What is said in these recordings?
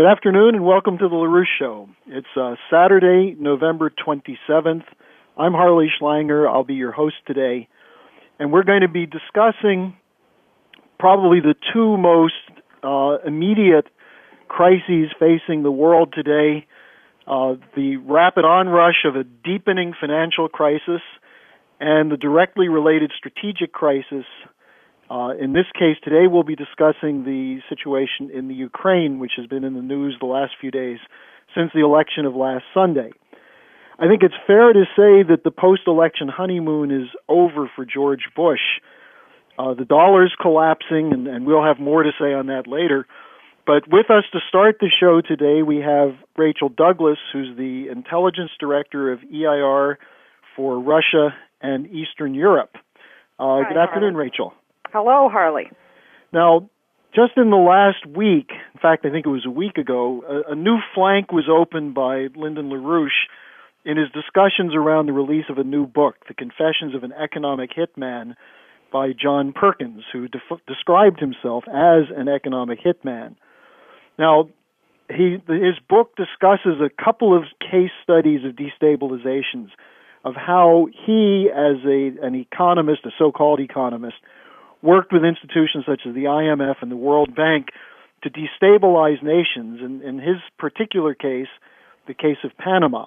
Good afternoon and welcome to the LaRouche Show. It's Saturday, November 27th. I'm Harley Schlanger. I'll be your host today. And we're going to be discussing probably the two most immediate crises facing the world today, the rapid onrush of a deepening financial crisis and the directly related strategic crisis. In this case, today we'll be discussing the situation in the Ukraine, which has been in the news the last few days since the election of last Sunday. I think it's fair to say that the post-election honeymoon is over for George Bush. The dollar's collapsing, and we'll have more to say on that later. But with us to start the show today, we have Rachel Douglas, who's the intelligence director of EIR for Russia and Eastern Europe. Hi, good afternoon, Harley. Rachel. Hello, Harley. Now, just in the last week, in fact, I think it was a week ago, a new flank was opened by Lyndon LaRouche in his discussions around the release of a new book, The Confessions of an Economic Hitman, by John Perkins, who described himself as an economic hitman. Now, his book discusses a couple of case studies of destabilizations, of how he, as an economist, a so-called economist, worked with institutions such as the IMF and the World Bank to destabilize nations, in his particular case, the case of Panama.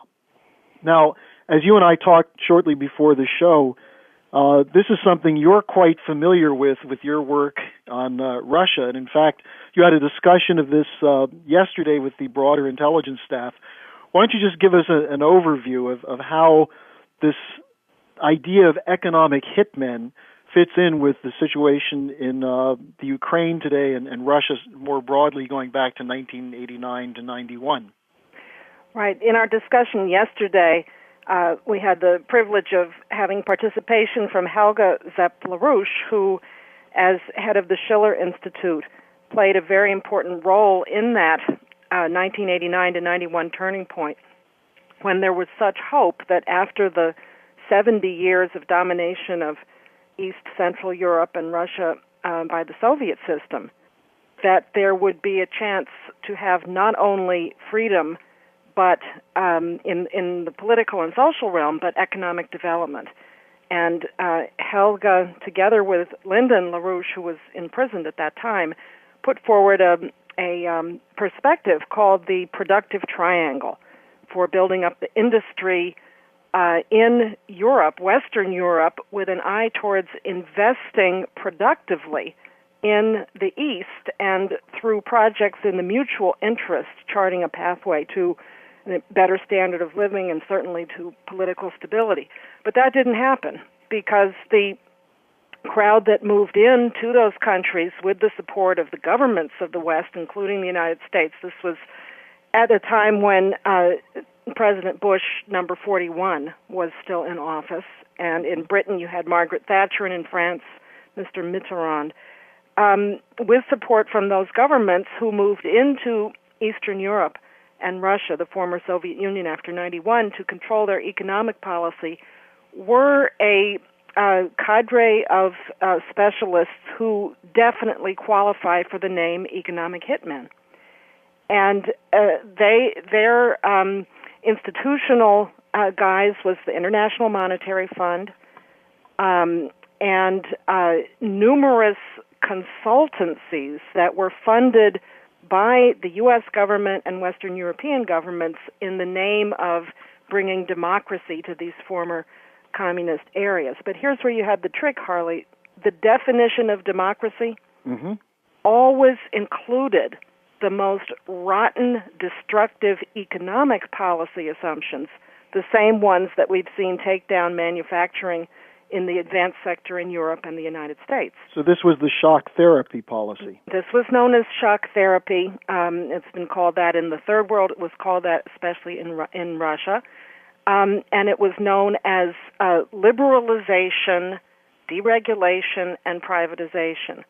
Now, as you and I talked shortly before the show, this is something you're quite familiar with your work on Russia. And in fact, you had a discussion of this yesterday with the broader intelligence staff. Why don't you just give us an overview of how this idea of economic hitmen fits in with the situation in the Ukraine today and Russia more broadly going back to 1989 to 91. Right. In our discussion yesterday, we had the privilege of having participation from Helga Zepp-LaRouche, who, as head of the Schiller Institute, played a very important role in that 1989 to 91 turning point, when there was such hope that after the 70 years of domination of East Central Europe and Russia by the Soviet system, that there would be a chance to have not only freedom, but in the political and social realm, but economic development. And Helga, together with Lyndon LaRouche, who was imprisoned at that time, put forward a perspective called the productive triangle for building up the industry in Europe, Western Europe, with an eye towards investing productively in the East and through projects in the mutual interest, charting a pathway to a better standard of living and certainly to political stability. But that didn't happen because the crowd that moved into those countries with the support of the governments of the West, including the United States, this was at a time when President Bush, number 41, was still in office. And in Britain, you had Margaret Thatcher, and in France, Mr. Mitterrand. With support from those governments who moved into Eastern Europe and Russia, the former Soviet Union after 91, to control their economic policy, were a cadre of specialists who definitely qualify for the name economic hitmen. And their institutional guise was the International Monetary Fund and numerous consultancies that were funded by the U.S. government and Western European governments in the name of bringing democracy to these former communist areas. But here's where you had the trick, Harley. The definition of democracy always included the most rotten, destructive economic policy assumptions, the same ones that we've seen take down manufacturing in the advanced sector in Europe and the United States. So this was the shock therapy policy. This was known as shock therapy. It's been called that in the Third World. It was called that especially in Russia. And it was known as liberalization, deregulation, and privatization.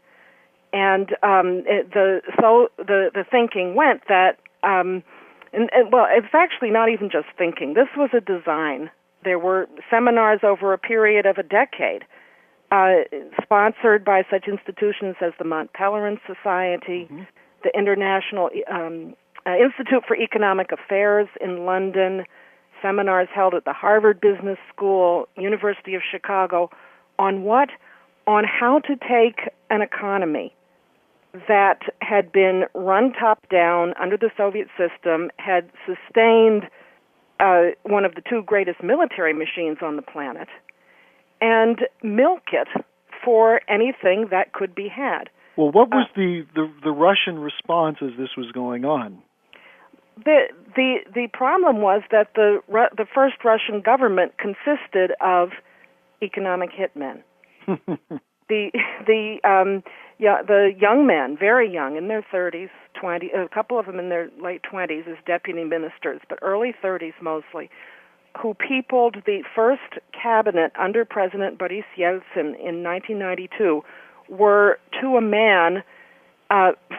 And the thinking went that, well, it's actually not even just thinking. This was a design. There were seminars over a period of a decade, sponsored by such institutions as the Mont Pelerin Society, the International Institute for Economic Affairs in London, seminars held at the Harvard Business School, University of Chicago, on what? On how to take an economy that had been run top-down under the Soviet system, had sustained one of the two greatest military machines on the planet, and milk it for anything that could be had. Well, what was the Russian response as this was going on? The problem was that the first Russian government consisted of economic hitmen. The young men, very young, in their 30s, a couple of them in their late 20s as deputy ministers, but early 30s mostly, who peopled the first cabinet under President Boris Yeltsin in 1992, were to a man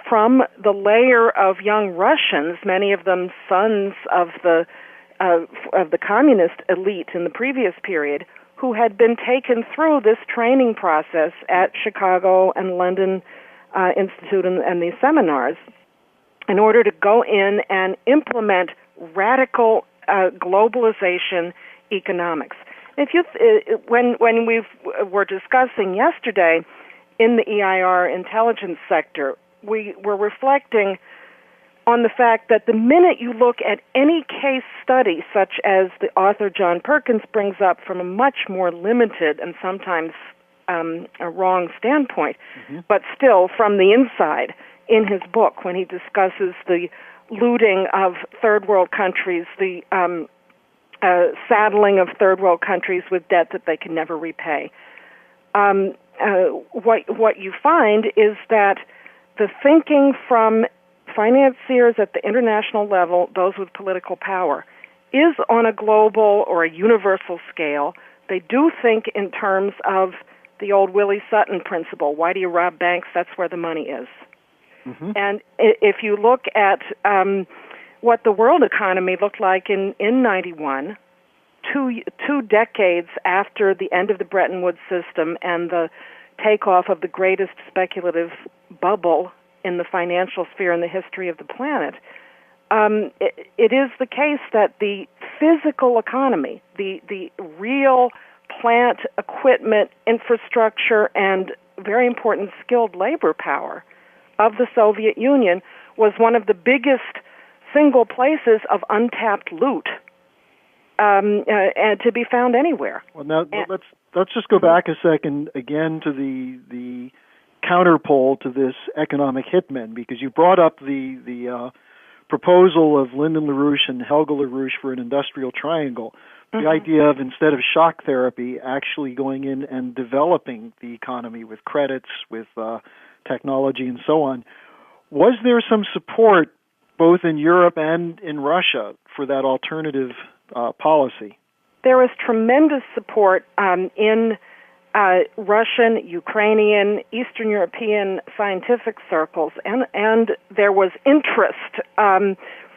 from the layer of young Russians, many of them sons of the communist elite in the previous period, who had been taken through this training process at Chicago and London Institute and these seminars in order to go in and implement radical globalization economics. If you when we were discussing yesterday in the EIR intelligence sector, we were reflecting on the fact that the minute you look at any case study, such as the author John Perkins brings up from a much more limited and sometimes a wrong standpoint, but still from the inside in his book when he discusses the looting of third world countries, the saddling of third world countries with debt that they can never repay. What you find is that the thinking from financiers at the international level, those with political power, is on a global or a universal scale. They do think in terms of the old Willie Sutton principle. Why do you rob banks? That's where the money is. And if you look at what the world economy looked like in 91, two decades after the end of the Bretton Woods system and the takeoff of the greatest speculative bubble in the financial sphere in the history of the planet, it is the case that the physical economy, the real plant, equipment, infrastructure, and very important skilled labor power of the Soviet Union was one of the biggest single places of untapped loot and to be found anywhere. Well, now let's just go back a second again to the counterpole to this economic hitman, because you brought up the proposal of Lyndon LaRouche and Helga LaRouche for an industrial triangle. The idea of, instead of shock therapy, actually going in and developing the economy with credits, with technology, and so on. Was there some support both in Europe and in Russia for that alternative policy? There was tremendous support in Russian, Ukrainian, Eastern European scientific circles, and there was interest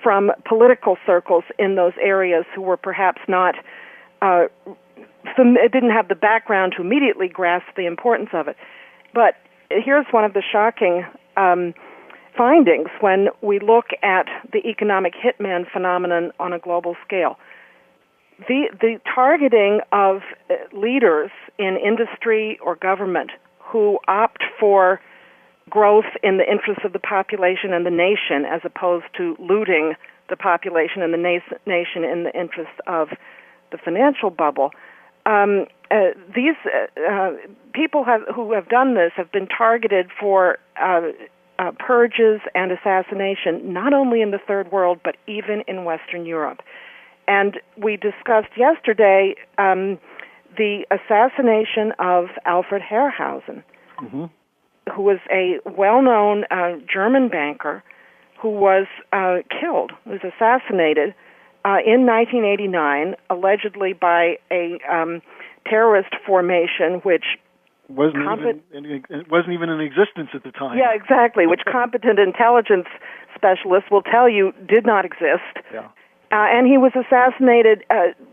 from political circles in those areas who were perhaps not, didn't have the background to immediately grasp the importance of it. But here's one of the shocking findings when we look at the economic hitman phenomenon on a global scale. The targeting of leaders in industry or government who opt for growth in the interests of the population and the nation as opposed to looting the population and the nation in the interests of the financial bubble. These people who have done this have been targeted for purges and assassination, not only in the Third World, but even in Western Europe. And we discussed yesterday the assassination of Alfred Herrhausen, who was a well-known German banker who was killed, was assassinated in 1989, allegedly by a terrorist formation which wasn't even in existence at the time. Yeah, exactly, which competent intelligence specialists will tell you did not exist. Yeah. And he was assassinated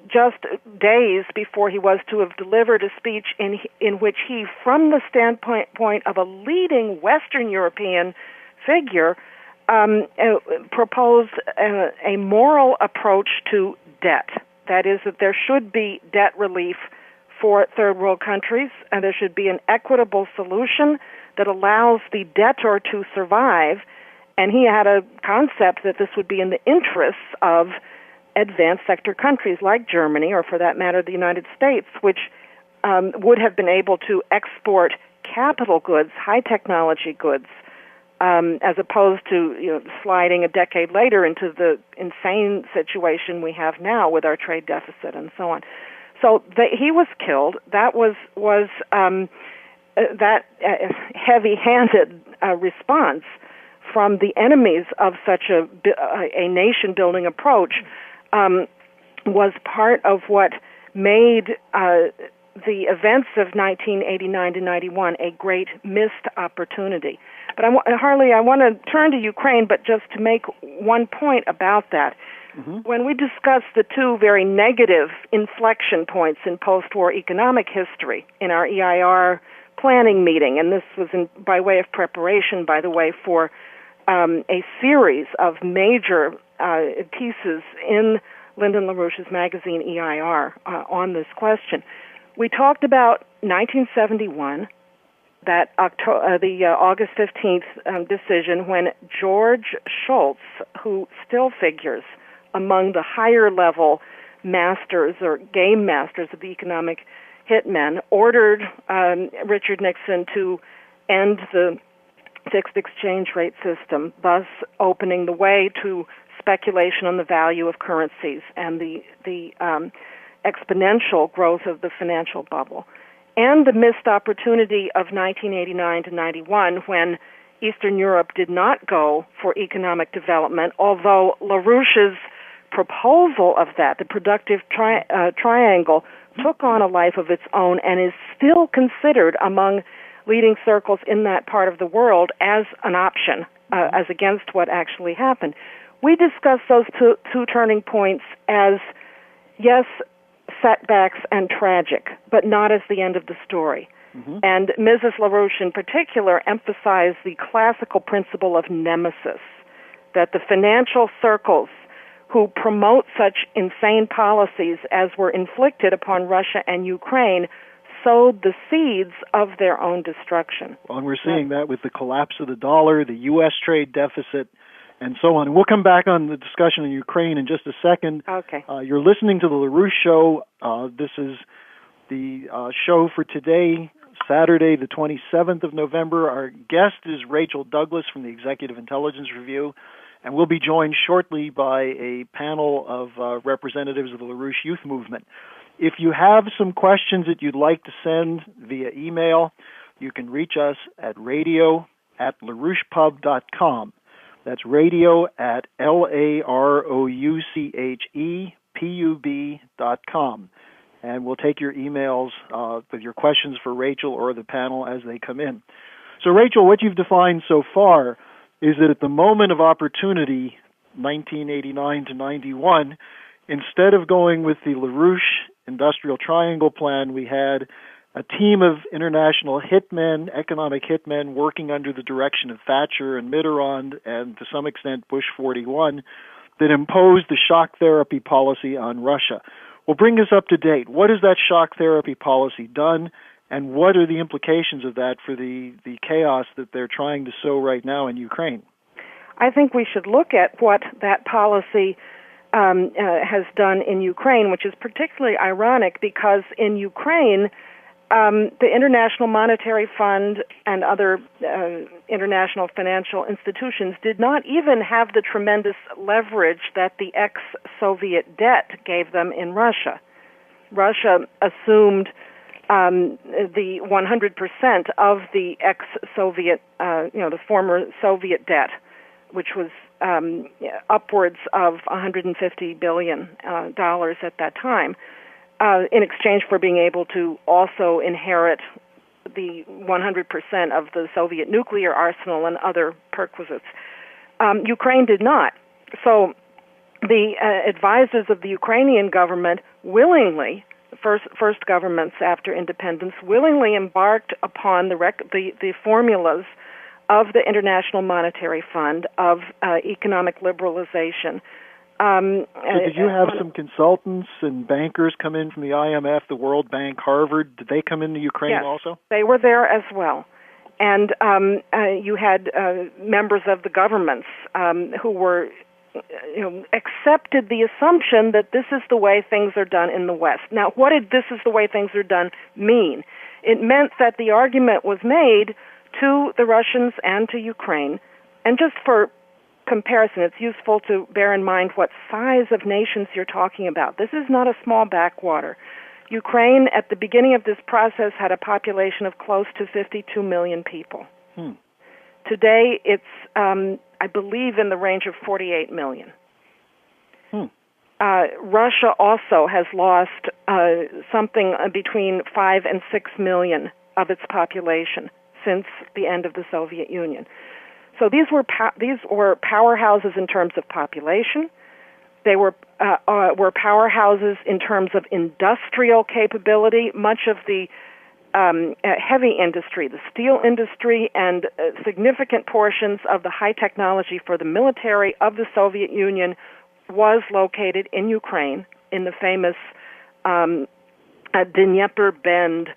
just days before he was to have delivered a speech in which he, from the standpoint of a leading Western European figure, proposed a moral approach to debt. That is, that there should be debt relief for third world countries, and there should be an equitable solution that allows the debtor to survive. And he had a concept that this would be in the interests of advanced sector countries like Germany, or for that matter, the United States, which would have been able to export capital goods, high technology goods, as opposed to sliding a decade later into the insane situation we have now with our trade deficit and so on. So he was killed. That was that heavy-handed response from the enemies of such a nation-building approach was part of what made the events of 1989 to 91 a great missed opportunity. But Harley, I want to turn to Ukraine, but just to make one point about that. Mm-hmm. When we discuss the two very negative inflection points in post-war economic history in our EIR planning meeting, and this was by way of preparation, by the way, for a series of major pieces in Lyndon LaRouche's magazine EIR on this question. We talked about 1971, that the August 15th decision when George Shultz, who still figures among the higher-level masters or game masters of the economic hitmen, ordered Richard Nixon to end the fixed exchange rate system, thus opening the way to speculation on the value of currencies and the exponential growth of the financial bubble, and the missed opportunity of 1989 to 91 when Eastern Europe did not go for economic development, although LaRouche's proposal of that, the productive triangle, took on a life of its own and is still considered among leading circles in that part of the world as an option, as against what actually happened. We discussed those two turning points as, yes, setbacks and tragic, but not as the end of the story. Mm-hmm. And Mrs. LaRouche in particular emphasized the classical principle of nemesis, that the financial circles who promote such insane policies as were inflicted upon Russia and Ukraine sowed the seeds of their own destruction. Well, and we're seeing that with the collapse of the dollar, the U.S. trade deficit, and so on. And we'll come back on the discussion in Ukraine in just a second. Okay. You're listening to the LaRouche Show. This is the show for today, Saturday, the 27th of November. Our guest is Rachel Douglas from the Executive Intelligence Review, and we'll be joined shortly by a panel of representatives of the LaRouche Youth Movement. If you have some questions that you'd like to send via email, you can reach us at radio@larouchepub.com. That's radio@LaRouchepub.com. And we'll take your emails with your questions for Rachel or the panel as they come in. So, Rachel, what you've defined so far is that at the moment of opportunity, 1989 to 91, instead of going with the LaRouche Industrial Triangle Plan, we had a team of international hitmen, economic hitmen, working under the direction of Thatcher and Mitterrand and, to some extent, Bush 41, that imposed the shock therapy policy on Russia. Well, bring us up to date. What has that shock therapy policy done, and what are the implications of that for the chaos that they're trying to sow right now in Ukraine? I think we should look at what that policy has done in Ukraine, which is particularly ironic because in Ukraine, the International Monetary Fund and other international financial institutions did not even have the tremendous leverage that the ex-Soviet debt gave them in Russia. Russia assumed the 100% of the ex-Soviet, the former Soviet debt, which was upwards of $150 billion at that time, in exchange for being able to also inherit the 100% of the Soviet nuclear arsenal and other perquisites. Ukraine did not. So the advisors of the Ukrainian government willingly, the first governments after independence, willingly embarked upon the formulas of the International Monetary Fund, of economic liberalization. So did you have some consultants and bankers come in from the IMF, the World Bank, Harvard? Did they come into Ukraine also? Yes, they were there as well. And you had members of the governments who were, accepted the assumption that this is the way things are done in the West. Now, what did "this is the way things are done" mean? It meant that the argument was made to the Russians and to Ukraine. And just for comparison, it's useful to bear in mind what size of nations you're talking about. This is not a small backwater. Ukraine, at the beginning of this process, had a population of close to 52 million people. Today, it's, I believe, in the range of 48 million. Russia also has lost something between 5 and 6 million of its population since the end of the Soviet Union. So these were powerhouses in terms of population. They were powerhouses in terms of industrial capability. Much of the heavy industry, the steel industry, and significant portions of the high technology for the military of the Soviet Union was located in Ukraine, in the famous Dnieper Bend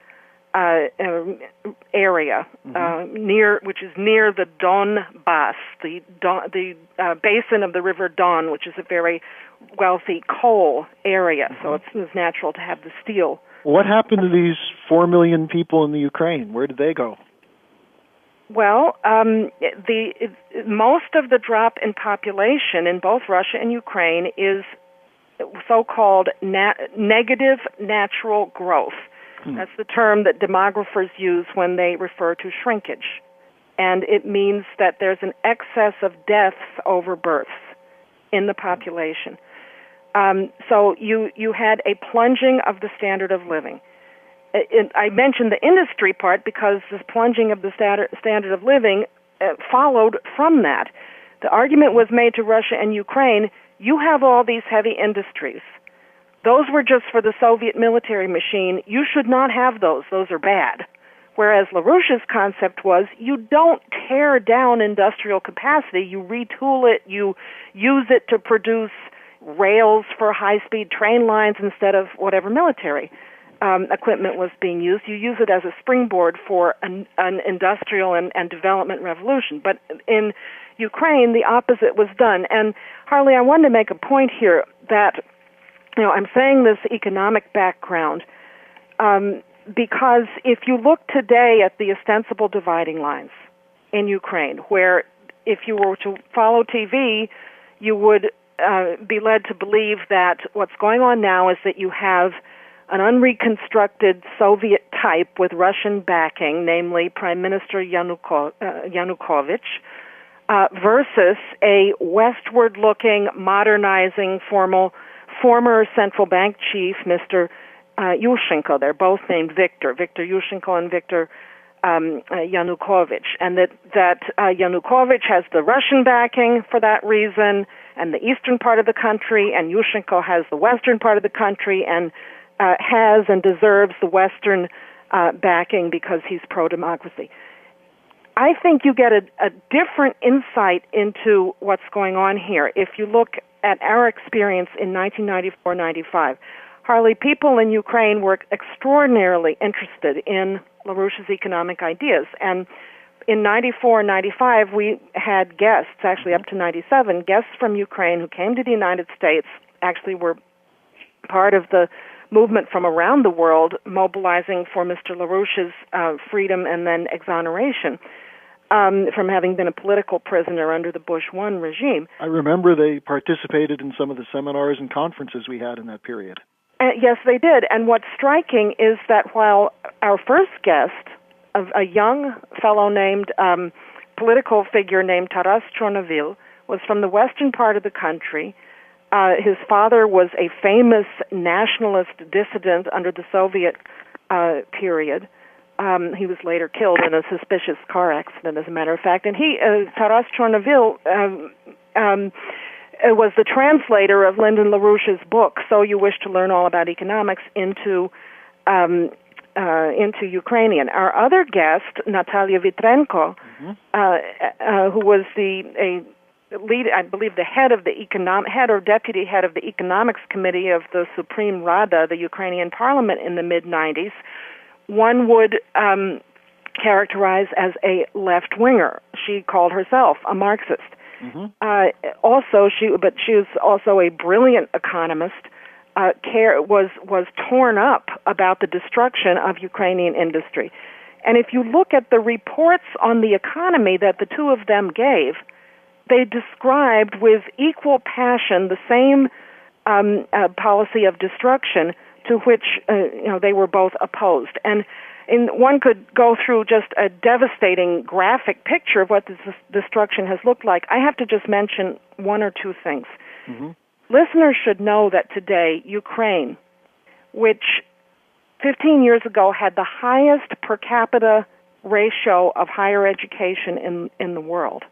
area, which is near the Donbass, the basin of the River Don, which is a very wealthy coal area. So it was natural to have the steel. What happened to these 4 million people in the Ukraine? Where did they go? Well, most of the drop in population in both Russia and Ukraine is so-called negative natural growth. That's the term that demographers use when they refer to shrinkage. And it means that there's an excess of deaths over births in the population. So you had a plunging of the standard of living. I mentioned the industry part because this plunging of the standard of living followed from that. The argument was made to Russia and Ukraine, you have all these heavy industries. Those were just for the Soviet military machine. You should not have those. Those are bad. Whereas LaRouche's concept was you don't tear down industrial capacity. You retool it. You use it to produce rails for high-speed train lines instead of whatever military equipment was being used. You use it as a springboard for an industrial and development revolution. But in Ukraine, the opposite was done. And Harley, I wanted to make a point here that I'm saying this economic background because if you look today at the ostensible dividing lines in Ukraine, where if you were to follow TV, you would be led to believe that what's going on now is that you have an unreconstructed Soviet type with Russian backing, namely Prime Minister Yanukovych, versus a westward-looking, modernizing, former central bank chief, Mr. Yushchenko. They're both named Viktor Yushchenko and Viktor Yanukovych. And that Yanukovych has the Russian backing for that reason, and the eastern part of the country, and Yushchenko has the western part of the country, and has and deserves the Western backing because he's pro-democracy. I think you get a different insight into what's going on here if you look at our experience in 1994-95. Harley, people in Ukraine were extraordinarily interested in LaRouche's economic ideas. And in 94 and 95, we had guests, actually up to 97, guests from Ukraine who came to the United States, actually were part of the movement from around the world mobilizing for Mr. LaRouche's freedom and then exoneration from having been a political prisoner under the Bush I regime. I remember they participated in some of the seminars and conferences we had in that period. Yes, they did. And what's striking is that while our first guest, a young fellow named, political figure named Taras Chornovil, was from the western part of the country. His father was a famous nationalist dissident under the Soviet period. He was later killed in a suspicious car accident, as a matter of fact. And Taras Chornovil, was the translator of Lyndon LaRouche's book, So You Wish to Learn All About Economics, into Ukrainian. Our other guest, Natalia Vitrenko, who was the lead, I believe, the head or deputy head of the economics committee of the Supreme Rada, the Ukrainian parliament in the mid-90s, one would characterize as a left-winger. She called herself a Marxist. But she was also a brilliant economist. Was torn up about the destruction of Ukrainian industry. And if you look at the reports on the economy that the two of them gave, they described with equal passion the same policy of destruction to which they were both opposed. And one could go through just a devastating graphic picture of what this destruction has looked like. I have to just mention one or two things. Listeners should know that today, Ukraine, which 15 years ago had the highest per capita ratio of higher education in the world.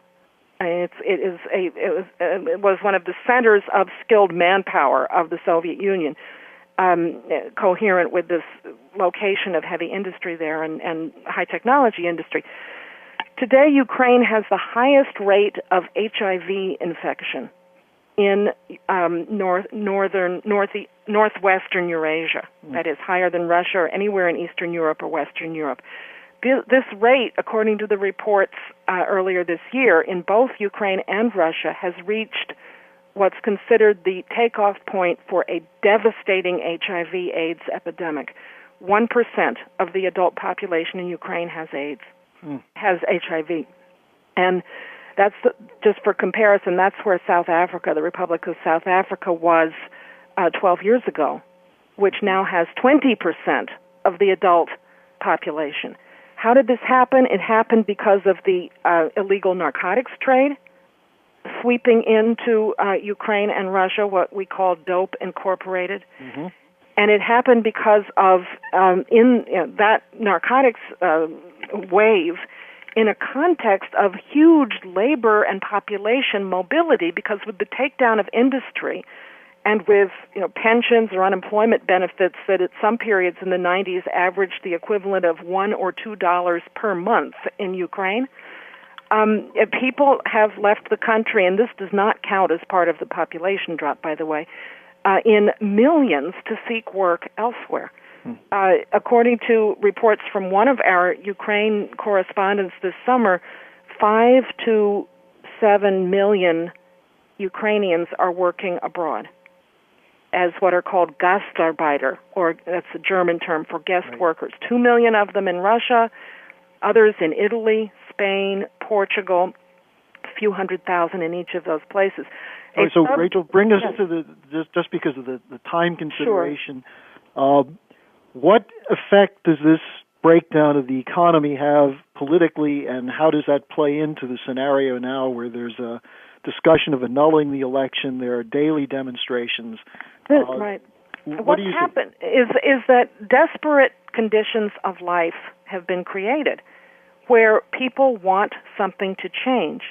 It was one of the centers of skilled manpower of the Soviet Union, coherent with this location of heavy industry there and high technology industry. Today, Ukraine has the highest rate of HIV infection in northwestern Eurasia. That is higher than Russia or anywhere in Eastern Europe or Western Europe. This rate, according to the reports earlier this year, in both Ukraine and Russia, has reached what's considered the takeoff point for a devastating HIV/AIDS epidemic. 1% of the adult population in Ukraine has AIDS, has HIV. And that's just for comparison, that's where South Africa, the Republic of South Africa, was 12 years ago, which now has 20% of the adult population. How did this happen? It happened because of the illegal narcotics trade sweeping into Ukraine and Russia, what we call Dope Incorporated. And it happened because of that narcotics wave in a context of huge labor and population mobility, because with the takedown of industry and with pensions or unemployment benefits that at some periods in the 90s averaged the equivalent of $1 or $2 per month in Ukraine, people have left the country, and this does not count as part of the population drop, by the way, in millions to seek work elsewhere. According to reports from one of our Ukraine correspondents this summer, 5 to 7 million Ukrainians are working abroad as what are called Gastarbeiter, or that's a German term for guest workers. 2 million of them in Russia, others in Italy, Spain, Portugal, a few 100,000 in each of those places. So, Rachel, bring us to just because of the time consideration. Sure. What effect does this breakdown of the economy have politically, and how does that play into the scenario now where there's a discussion of annulling the election, there are daily demonstrations? Right. What's happened is that desperate conditions of life have been created where people want something to change.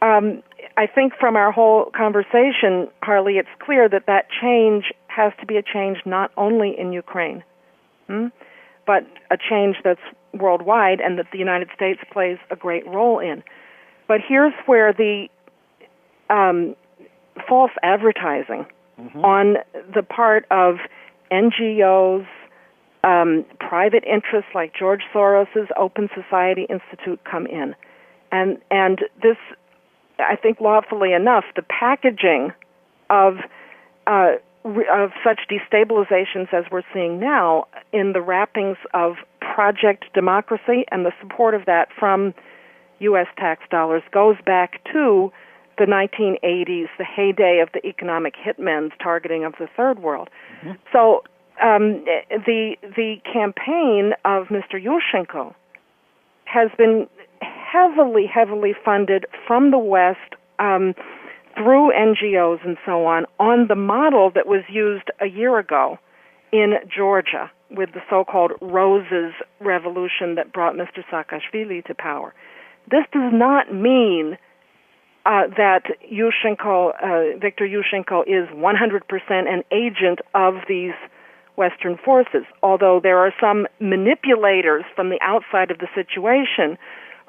I think from our whole conversation, Harley, it's clear that change has to be a change not only in Ukraine, but a change that's worldwide and that the United States plays a great role in. But here's where the false advertising on the part of NGOs, private interests like George Soros's Open Society Institute come in. And this, I think lawfully enough, the packaging of such destabilizations as we're seeing now in the wrappings of Project Democracy and the support of that from U.S. tax dollars goes back to the 1980s, the heyday of the economic hitmen's targeting of the third world. So the campaign of Mr. Yushchenko has been heavily funded from the West through NGOs and so on the model that was used a year ago in Georgia with the so-called Roses Revolution that brought Mr. Saakashvili to power. This does not mean that Viktor Yushchenko is 100% an agent of these Western forces, although there are some manipulators from the outside of the situation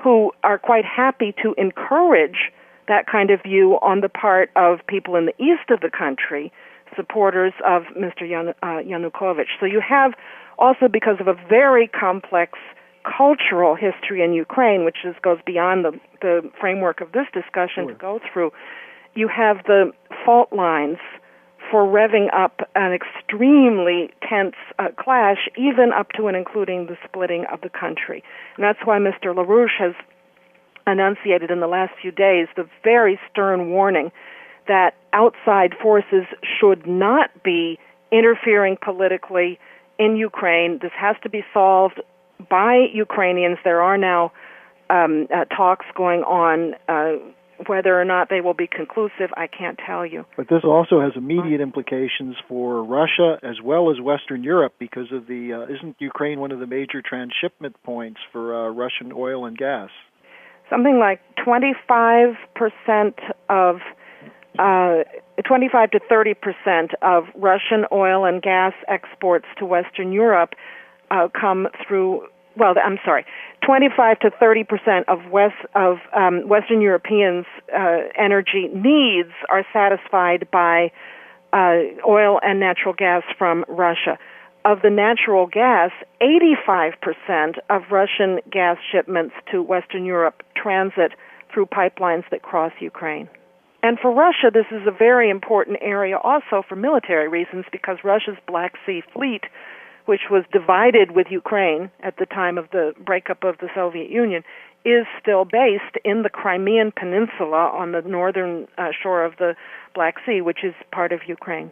who are quite happy to encourage that kind of view on the part of people in the east of the country, supporters of Mr. Yanukovych. So you have also, because of a very complex cultural history in Ukraine, which goes beyond the framework of this discussion to go through, you have the fault lines for revving up an extremely tense clash, even up to and including the splitting of the country. And that's why Mr. LaRouche has enunciated in the last few days the very stern warning that outside forces should not be interfering politically in Ukraine. This has to be solved by Ukrainians. There are now talks going on. Whether or not they will be conclusive, I can't tell you. But this also has immediate implications for Russia as well as Western Europe because of the, isn't Ukraine one of the major transshipment points for Russian oil and gas? Something like 25% of 25 to 30% of Russian oil and gas exports to Western Europe come through. 25 to 30% of Western Europeans' energy needs are satisfied by oil and natural gas from Russia. Of the natural gas, 85% of Russian gas shipments to Western Europe transit through pipelines that cross Ukraine. And for Russia, this is a very important area also for military reasons because Russia's Black Sea Fleet, which was divided with Ukraine at the time of the breakup of the Soviet Union, is still based in the Crimean Peninsula on the northern shore of the Black Sea, which is part of Ukraine.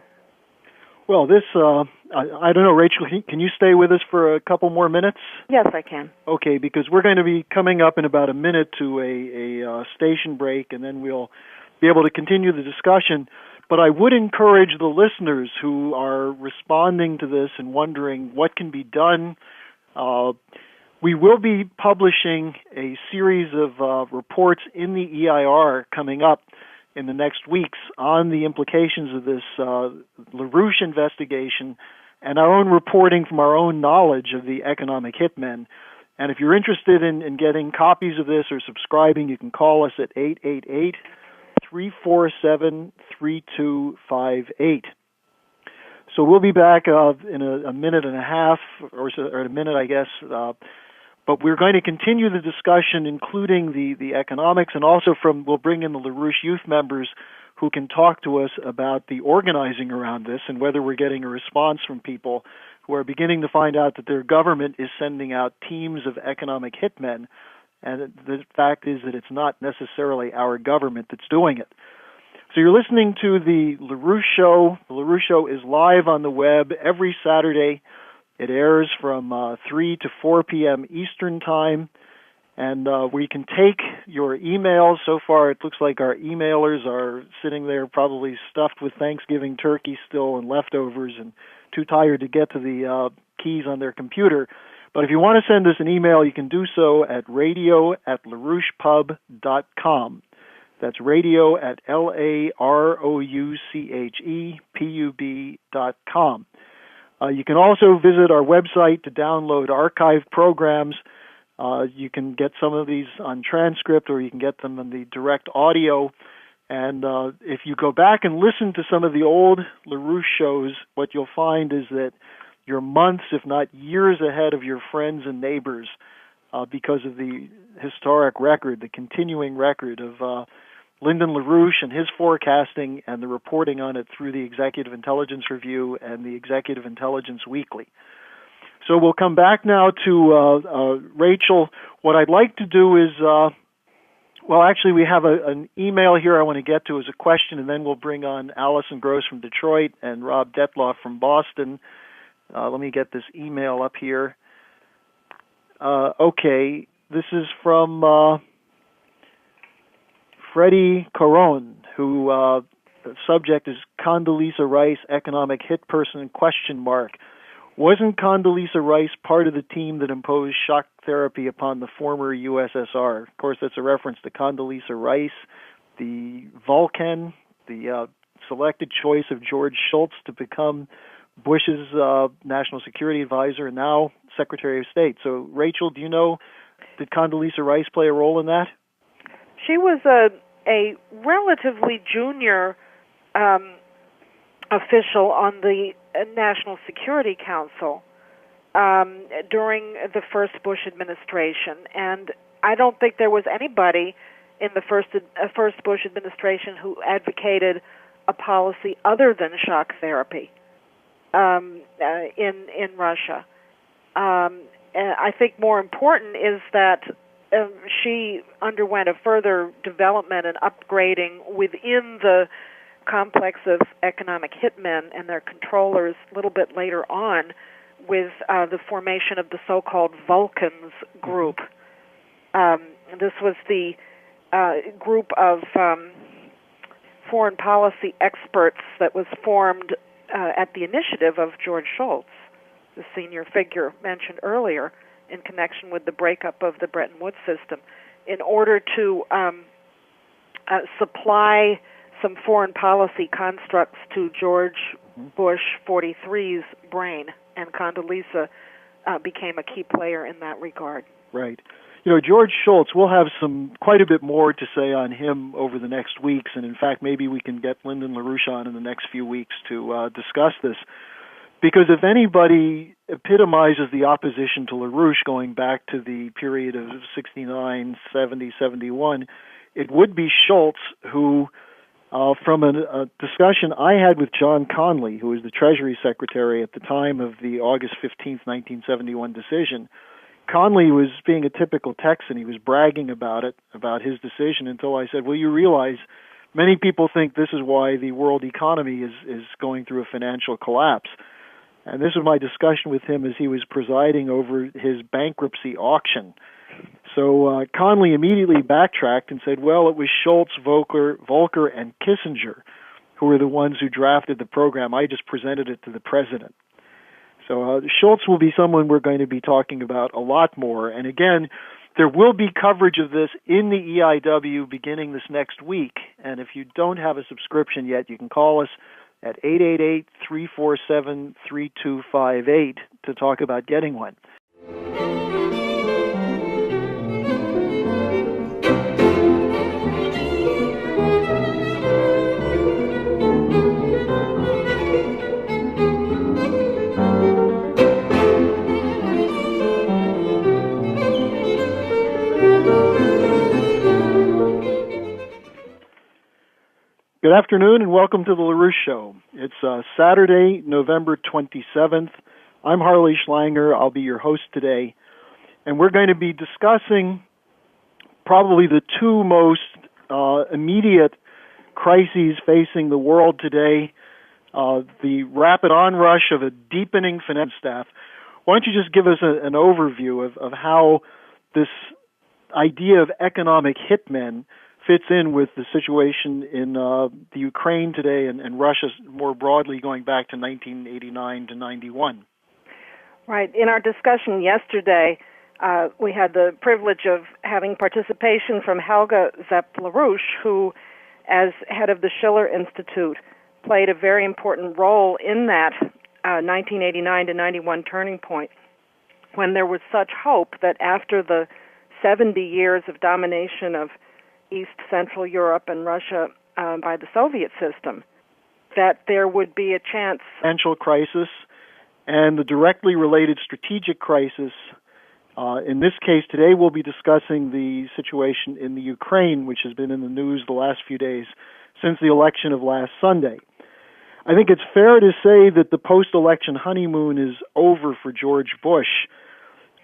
Well, this, I don't know, Rachel, can you stay with us for a couple more minutes? Yes, I can. Okay, because we're going to be coming up in about a minute to a station break, and then we'll be able to continue the discussion. But I would encourage the listeners who are responding to this and wondering what can be done. We will be publishing a series of reports in the EIR coming up in the next weeks on the implications of this LaRouche investigation and our own reporting from our own knowledge of the economic hitmen. And if you're interested in getting copies of this or subscribing, you can call us at 888-347-3258. So we'll be back in a minute and a half, or a minute, I guess. But we're going to continue the discussion, including the economics, and also we'll bring in the LaRouche youth members who can talk to us about the organizing around this and whether we're getting a response from people who are beginning to find out that their government is sending out teams of economic hitmen. And the fact is that it's not necessarily our government that's doing it. So you're listening to the LaRouche Show. The LaRouche Show is live on the web every Saturday. It airs from 3 to 4 p.m. Eastern Time. And we can take your emails. So far, it looks like our emailers are sitting there probably stuffed with Thanksgiving turkey still and leftovers and too tired to get to the keys on their computer. But if you want to send us an email, you can do so at radio@larouchepub.com. That's radio@LaRouchepub.com. You can also visit our website to download archived programs. You can get some of these on transcript, or you can get them in the direct audio. And if you go back and listen to some of the old LaRouche shows, what you'll find is that you're months, if not years, ahead of your friends and neighbors because of the historic record, the continuing record of Lyndon LaRouche and his forecasting and the reporting on it through the Executive Intelligence Review and the Executive Intelligence Weekly. So we'll come back now to Rachel. What I'd like to do is, actually we have an email here I want to get to as a question, and then we'll bring on Allison Gross from Detroit and Rob Detloff from Boston. Let me get this email up here. Okay, this is from Freddie Caron, who the subject is Condoleezza Rice, economic hit person, ? Wasn't Condoleezza Rice part of the team that imposed shock therapy upon the former USSR? Of course, that's a reference to Condoleezza Rice, the Vulcan, the selected choice of George Shultz to become Bush's national security advisor and now Secretary of State. So, Rachel, do you know Did Condoleezza Rice play a role in that? She was a relatively junior official on the National Security Council during the first Bush administration, and I don't think there was anybody in the first Bush administration who advocated a policy other than shock therapy in Russia. And I think more important is that she underwent a further development and upgrading within the complex of economic hitmen and their controllers a little bit later on with the formation of the so-called Vulcans group. This was the group of foreign policy experts that was formed at the initiative of George Shultz, the senior figure mentioned earlier, in connection with the breakup of the Bretton Woods system, in order to supply some foreign policy constructs to George Bush 43's brain, and Condoleezza became a key player in that regard. Right. You know, George Shultz, we'll have quite a bit more to say on him over the next weeks, and in fact, maybe we can get Lyndon LaRouche on in the next few weeks to discuss this. Because if anybody epitomizes the opposition to LaRouche going back to the period of 69, 70, 71, it would be Shultz, who, from a discussion I had with John Connally, who was the Treasury Secretary at the time of the August 15th, 1971 decision, Connally was being a typical Texan. He was bragging about his decision, until I said, well, you realize many people think this is why the world economy is going through a financial collapse. And this was my discussion with him as he was presiding over his bankruptcy auction. So Connally immediately backtracked and said, well, it was Shultz, Volcker, and Kissinger who were the ones who drafted the program. I just presented it to the president. So Shultz will be someone we're going to be talking about a lot more. And again, there will be coverage of this in the EIW beginning this next week. And if you don't have a subscription yet, you can call us at 888-347-3258 to talk about getting one. Good afternoon and welcome to the LaRouche Show. It's Saturday, November 27th. I'm Harley Schlanger. I'll be your host today. And we're going to be discussing probably the two most immediate crises facing the world today, the rapid onrush of a deepening finance staff. Why don't you just give us an overview of how this idea of economic hitmen fits in with the situation in the Ukraine today and Russia more broadly going back to 1989 to 91. Right. In our discussion yesterday, we had the privilege of having participation from Helga Zepp-LaRouche, who, as head of the Schiller Institute, played a very important role in that 1989 to 91 turning point, when there was such hope that after the 70 years of domination of East Central Europe and Russia by the Soviet system, that there would be a chance. Financial crisis and the directly related strategic crisis. In this case, today we'll be discussing the situation in the Ukraine, which has been in the news the last few days since the election of last Sunday. I think it's fair to say that the post-election honeymoon is over for George Bush.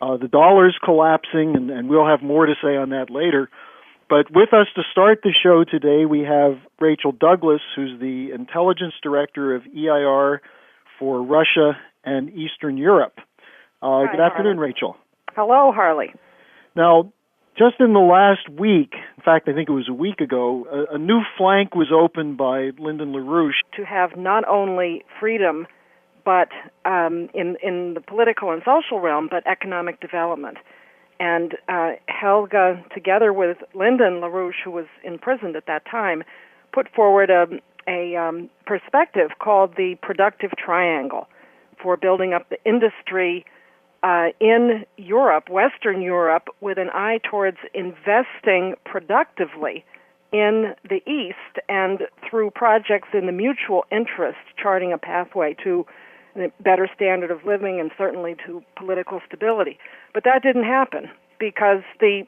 The dollar's collapsing, and we'll have more to say on that later. But with us to start the show today, we have Rachel Douglas, who's the Intelligence Director of EIR for Russia and Eastern Europe. Hi, good afternoon, Harley. Rachel. Hello, Harley. Now, just in the last week, in fact, I think it was a week ago, a new flank was opened by Lyndon LaRouche. To have not only freedom, but in the political and social realm, but economic development. And Helga, together with Lyndon LaRouche, who was imprisoned at that time, put forward a perspective called the productive triangle for building up the industry, in Europe, Western Europe, with an eye towards investing productively in the East and through projects in the mutual interest, charting a pathway to a better standard of living and certainly to political stability. But that didn't happen because the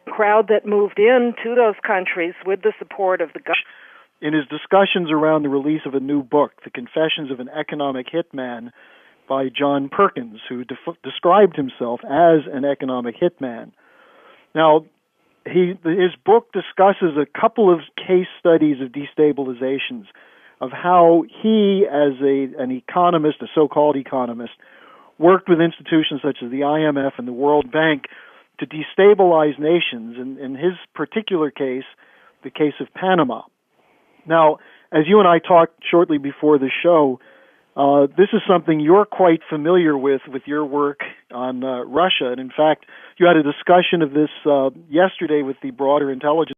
crowd that moved into those countries with the support of the government. In his discussions around the release of a new book, The Confessions of an Economic Hitman, by John Perkins, who described himself as an economic hitman. Now, his book discusses a couple of case studies of destabilizations, of how he, as an economist, a so-called economist, worked with institutions such as the IMF and the World Bank to destabilize nations, in his particular case, the case of Panama. Now, as you and I talked shortly before the show, this is something you're quite familiar with your work on Russia. And in fact, you had a discussion of this yesterday with the broader intelligence